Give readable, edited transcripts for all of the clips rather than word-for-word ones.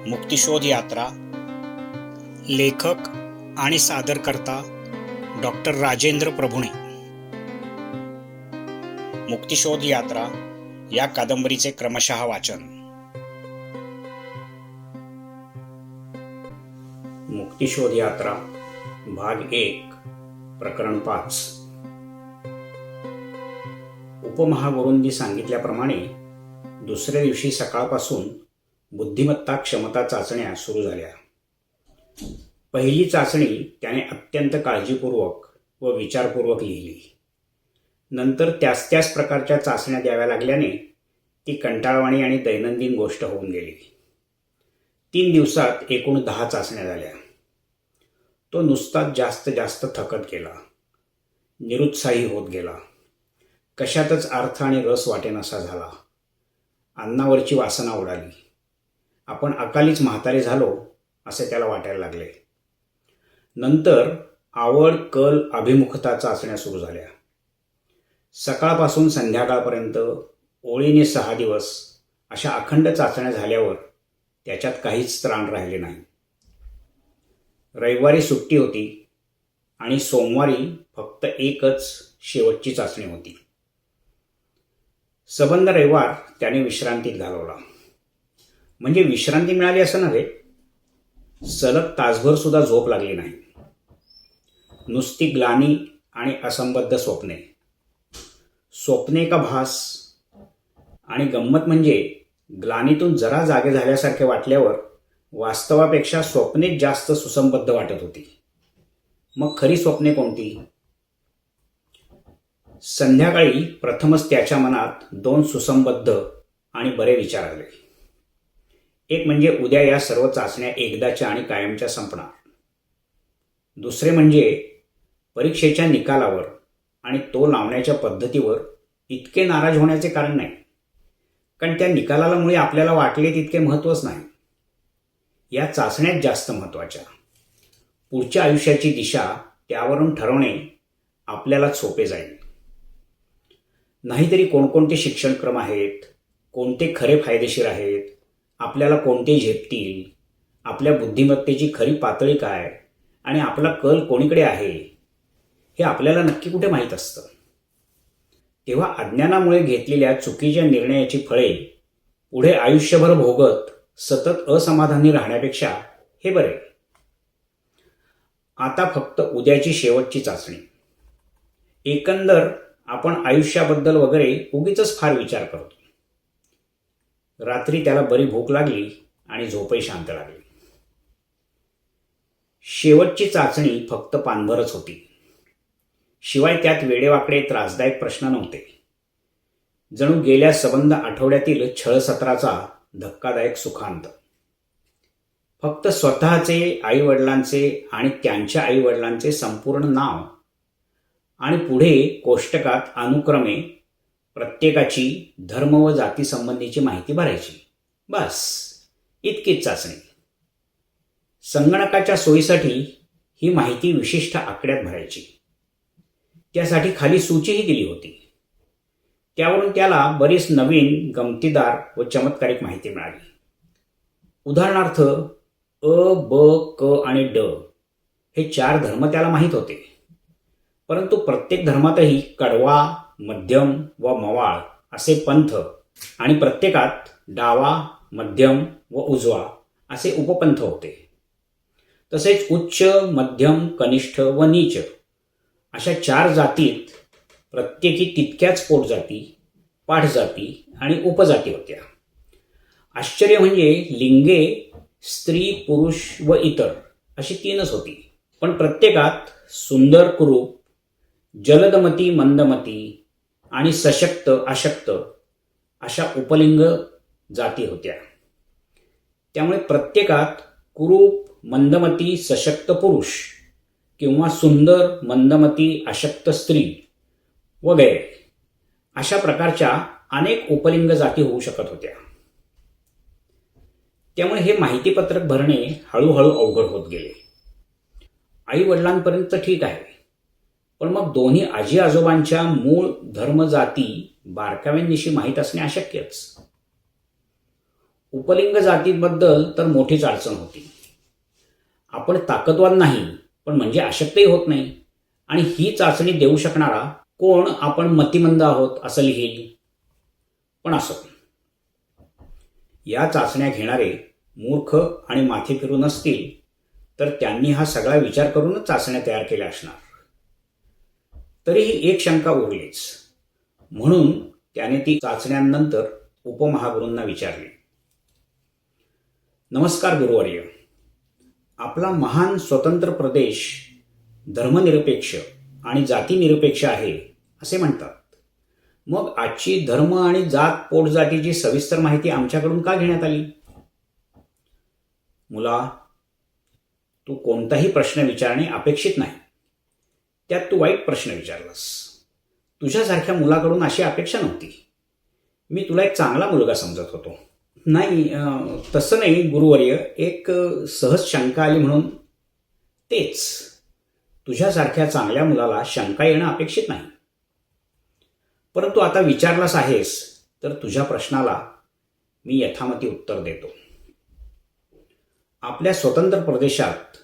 मुक्तिशोध यात्रा, लेखक आणि सादरकर्ता डॉक्टर राजेंद्र प्रभुणे. मुक्तिशोध यात्रा या कादंबरीचे क्रमशः वाचन. मुक्तिशोध यात्रा भाग 1 प्रकरण 5. उपमहागुरूंनी सांगितल्याप्रमाणे दुसऱ्या दिवशी सकाळपासून बुद्धिमत्ता क्षमता चाचण्या सुरू झाल्या. पहिली चाचणी त्याने अत्यंत काळजीपूर्वक व विचारपूर्वक लिहिली. नंतर त्याच प्रकारच्या चाचण्या द्याव्या लागल्याने ती कंटाळवाणी आणि दैनंदिन गोष्ट होऊन गेली. 3 दिवसात एकूण 10 चाचण्या झाल्या. तो नुसताच जास्त थकत गेला, निरुत्साही होत गेला. कशातच अर्थ आणि रस वाटेनासा झाला. अन्नावरची वासना उडाली. आपण अकालीच म्हातारे झालो असे त्याला वाटायला लागले. नंतर आवड, कल, अभिमुखता चाचण्या सुरू झाल्या. सकाळपासून संध्याकाळपर्यंत ओळीने 6 दिवस अशा अखंड चाचण्या झाल्यावर त्याच्यात काहीच त्राण राहिले नाही. रविवारी सुट्टी होती आणि सोमवारी फक्त एकच शेवटची चाचणी होती. सबंध रविवार त्याने विश्रांतीत घालवला. म्हणजे विश्रांती मिळाली असं नव्हे, सलग तासभर सुद्धा झोप लागली नाही. नुसती ग्लानी आणि असंबद्ध स्वप्ने का भास. आणि गंमत म्हणजे ग्लानीतून जरा जागे झाल्यासारखे वाटल्यावर वास्तवापेक्षा स्वप्नेच जास्त सुसंबद्ध वाटत होती. मग खरी स्वप्ने कोणती? संध्याकाळी प्रथमच त्याच्या मनात 2 सुसंबद्ध आणि बरे विचार आले. एक म्हणजे उद्या या सर्व चाचण्या एकदाच्या आणि कायमच्या संपणार. दुसरे म्हणजे परीक्षेच्या निकालावर आणि तो लावण्याच्या पद्धतीवर इतके नाराज होण्याचे कारण नाही, कारण त्या निकालाला मुळे आपल्याला वाटले तितके महत्त्वच नाही. या चाचण्याच जास्त महत्त्वाच्या. पुढच्या आयुष्याची दिशा त्यावरून ठरवणे आपल्याला सोपे जाईल. नाहीतरी कोणकोणते शिक्षणक्रम आहेत, कोणते खरे फायदेशीर आहेत, आपल्याला कोणते झेपतील, आपल्या बुद्धिमत्तेची खरी पातळी काय आणि आपला कल कोणीकडे आहे हे आपल्याला नक्की कुठे माहीत असतं. तेव्हा अज्ञानामुळे घेतलेल्या चुकीच्या निर्णयाची फळे पुढे आयुष्यभर भोगत सतत असमाधानी राहण्यापेक्षा हे बरे. आता फक्त उद्याची शेवटची चाचणी. एकंदर आपण आयुष्याबद्दल वगैरे उगीचच फार विचार करतो. रात्री त्याला बरी भूक लागली आणि झोपही शांत लागली. शेवटची चाचणी फक्त पानभरच होती. शिवाय त्यात वेडेवाकडे त्रासदायक प्रश्न नव्हते. जणू गेल्या सबंध आठवड्यातील छळसत्राचा धक्कादायक सुखांत. फक्त स्वतःचे, आईवडिलांचे आणि त्यांच्या आईवडिलांचे संपूर्ण नाव आणि पुढे कोष्टकात अनुक्रमे प्रत्येकाची धर्म व जाती संबंधीची माहिती भरायची. बस इतकीच चाचणी. संगणकाच्या सोयीसाठी ही माहिती विशिष्ट आकड्यात भरायची. त्यासाठी खाली सूचीही दिली होती. त्यावरून त्याला बरीच नवीन, गमतीदार व चमत्कारिक माहिती मिळाली. उदाहरणार्थ अ, ब, क आणि ड हे 4 धर्म त्याला माहीत होते. परंतु प्रत्येक धर्मातही कडवा, मध्यम व मवाळ असे पंथ आणि प्रत्येकात डावा, मध्यम व उजवा असे उपपंथ होते. तसेच उच्च, मध्यम, कनिष्ठ व नीच अशा 4 जातीत प्रत्येकी तितक्याच पोटजाती, पाठजाती आणि उपजाती होत्या. आश्चर्य म्हणजे लिंगे स्त्री, पुरुष व इतर अशी 3च होती. पण प्रत्येकात सुंदर, कुरूप, जलदमती, मंदमती आणि सशक्त, अशक्त अशा उपलिंग जाती होत्या. त्यामुळे प्रत्येकात कुरूप, मंदमती, सशक्त पुरुष किंवा सुंदर, मंदमती, अशक्त स्त्री वगैरे अशा प्रकारच्या अनेक उपलिंग जाती होऊ शकत होत्या. त्यामुळे हे माहितीपत्रक भरणे हळूहळू अवघड होत गेले. आई वडिलांपर्यंत ठीक आहे, पण मग दोन्ही आजी आजोबांच्या मूळ धर्म जाती बारकाव्यांनिशी माहीत असणे अशक्यच. उपलिंग जातीबद्दल तर मोठीच अडचण होती. आपण ताकदवान नाही, पण म्हणजे अशक्तही होत नाही. आणि ही चाचणी देऊ शकणारा कोण आपण मतिमंद आहोत असं लिहिल. पण असो, या चाचण्या घेणारे मूर्ख आणि माथे फिरून असतील तर त्यांनी हा सगळा विचार करूनच चाचण्या तयार केल्या असणार. तरीही एक शंका उरलीच, म्हणून त्याने ती चाचण्यांनंतर उपमहागुरूंना विचारली. नमस्कार गुरुवर्य, आपला महान स्वतंत्र प्रदेश धर्मनिरपेक्ष आणि जातीनिरपेक्ष आहे असे म्हणतात. मग आजची धर्म आणि जात पोटजातीची सविस्तर माहिती आमच्याकडून का घेण्यात आली? मुला, तू कोणताही प्रश्न विचारणे अपेक्षित नाही. त्यात तू वाईट प्रश्न विचारलास. तुझ्यासारख्या मुलाकडून अशी अपेक्षा नव्हती. मी तुला एक चांगला मुलगा समजत होतो. नाही, तसं नाही गुरुवर्य, एक सहज शंका आली म्हणून. तेच, तुझ्यासारख्या चांगल्या मुलाला शंका येणं अपेक्षित नाही. परंतु आता विचारलास आहेस तर तुझ्या प्रश्नाला मी यथामती उत्तर देतो. आपल्या स्वतंत्र प्रदेशात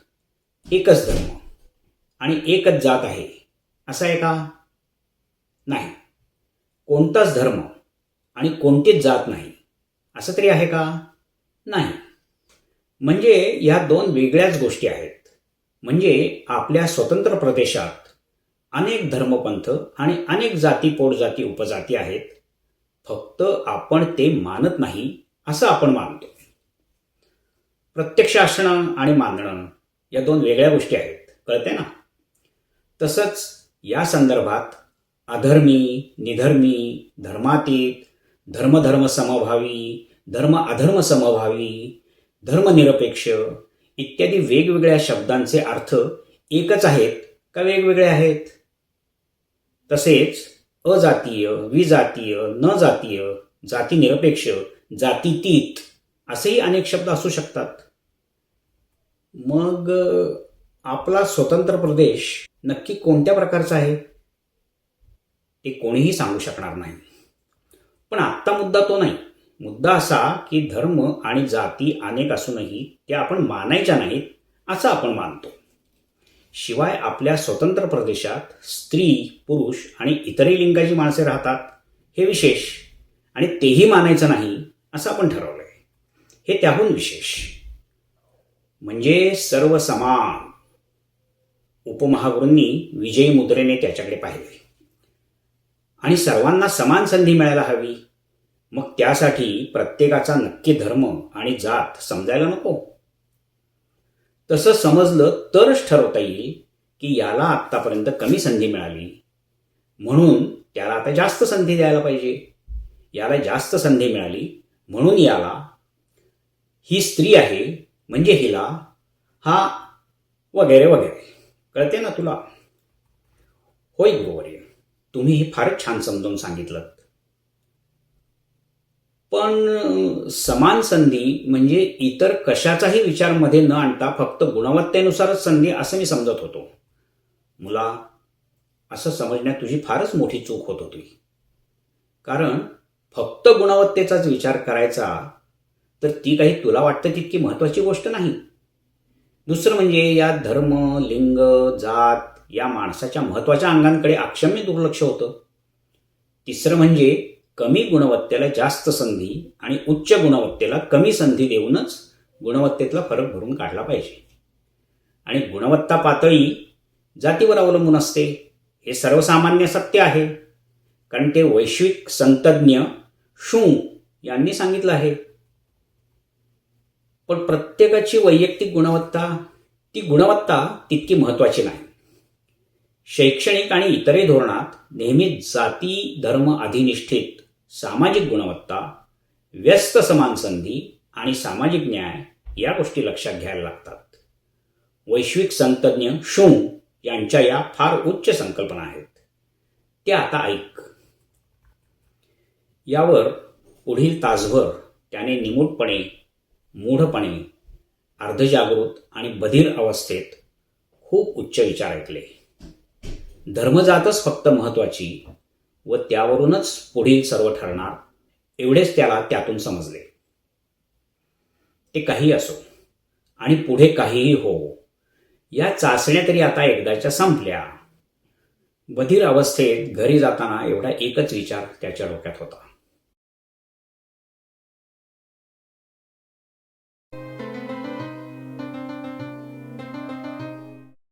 एकच धर्म आणि एकच जात आहे असं आहे का? नाही. कोणताच धर्म आणि कोणतीच जात नाही असं तरी आहे का? नाही. म्हणजे या दोन वेगळ्याच गोष्टी आहेत. म्हणजे आपल्या स्वतंत्र प्रदेशात अनेक धर्मपंथ आणि अनेक जाती पोटजाती उपजाती आहेत. फक्त आपण ते मानत नाही असं आपण मानतो. प्रत्यक्ष असणं आणि मानणं या दोन वेगळ्या गोष्टी आहेत, कळते ना? तसंच या संदर्भात अधर्मी, निधर्मी, धर्मातीत, धर्मधर्म समभावी, धर्म अधर्म समभावी, धर्मनिरपेक्ष इत्यादी वेगवेगळ्या शब्दांचे अर्थ एकच आहेत का वेगवेगळे आहेत? तसेच अजातीय, विजातीय, न जातीय, जातीनिरपेक्ष, जातीतीत असेही अनेक शब्द असू शकतात. मग आपला स्वतंत्र प्रदेश नक्की कोणत्या प्रकारचा आहे ते कोणीही सांगू शकणार नाही. पण आत्ता मुद्दा तो नाही. मुद्दा असा की धर्म आणि जाती अनेक असूनही त्या आपण मानायच्या नाहीत असं आपण मानतो. शिवाय आपल्या स्वतंत्र प्रदेशात स्त्री, पुरुष आणि इतरही लिंगाची माणसे राहतात हे विशेष, आणि तेही मानायचं नाही असं आपण ठरवलंय. हे त्याहून विशेष. म्हणजे सर्व समान. उपमहागुरूंनी विजयी मुद्रेने त्याच्याकडे पाहिले. आणि सर्वांना समान संधी मिळायला हवी. मग त्यासाठी प्रत्येकाचा नक्की धर्म आणि जात समजायला नको. तसं समजलं तरच ठरवता येईल की याला आत्तापर्यंत कमी संधी मिळाली म्हणून त्याला आता जास्त संधी द्यायला पाहिजे. याला जास्त संधी मिळाली म्हणून याला, ही स्त्री आहे म्हणजे हिला, हा वगैरे वगैरे. कळते ना तुला? होय गुरुवर्य, तुम्ही हे फारच छान समजावून सांगितलं. पण समान संधी म्हणजे इतर कशाचाही विचार मध्ये न आणता फक्त गुणवत्तेनुसारच संधी असं मी समजत होतो. मुला, असं समजण्यात तुझी फारच मोठी चूक होत होती. कारण फक्त गुणवत्तेचाच विचार करायचा तर ती काही तुला वाटतं तितकी महत्वाची गोष्ट नाही. दुसरं म्हणजे या धर्म, लिंग, जात या माणसाच्या महत्वाच्या अंगांकडे अक्षम्य दुर्लक्ष होतं. तिसरं म्हणजे कमी गुणवत्तेला जास्त संधी आणि उच्च गुणवत्तेला कमी संधी देऊनच गुणवत्तेतला फरक भरून काढला पाहिजे. आणि गुणवत्ता पातळी जातीवर अवलंबून असते हे सर्वसामान्य सत्य आहे. कारण ते वैश्विक संतज्ञ शू यांनी सांगितलं आहे. पण प्रत्येकाची वैयक्तिक गुणवत्ता, ती गुणवत्ता तितकी महत्वाची नाही. शैक्षणिक आणि इतरही धोरणात नेहमीच जाती धर्म अधिनिष्ठित सामाजिक गुणवत्ता, व्यस्त समान संधी आणि सामाजिक न्याय या गोष्टी लक्षात घ्यायला लागतात. वैश्विक संतज्ञ शू यांच्या या फार उच्च संकल्पना आहेत. त्या आता ऐक. यावर पुढील तासभर त्याने निमूटपणे, मूढपणे, अर्धजागृत आणि बधीर अवस्थेत खूप उच्च विचार ऐकले. धर्मजातच फक्त महत्वाची व त्यावरूनच पुढील सर्व ठरणार एवढेच त्याला त्यातून समजले. ते काही असो आणि पुढे काहीही हो, या चाचण्या तरी आता एकदाच्या संपल्या. बधीर अवस्थेत घरी जाताना एवढा एकच विचार त्याच्या डोक्यात होता.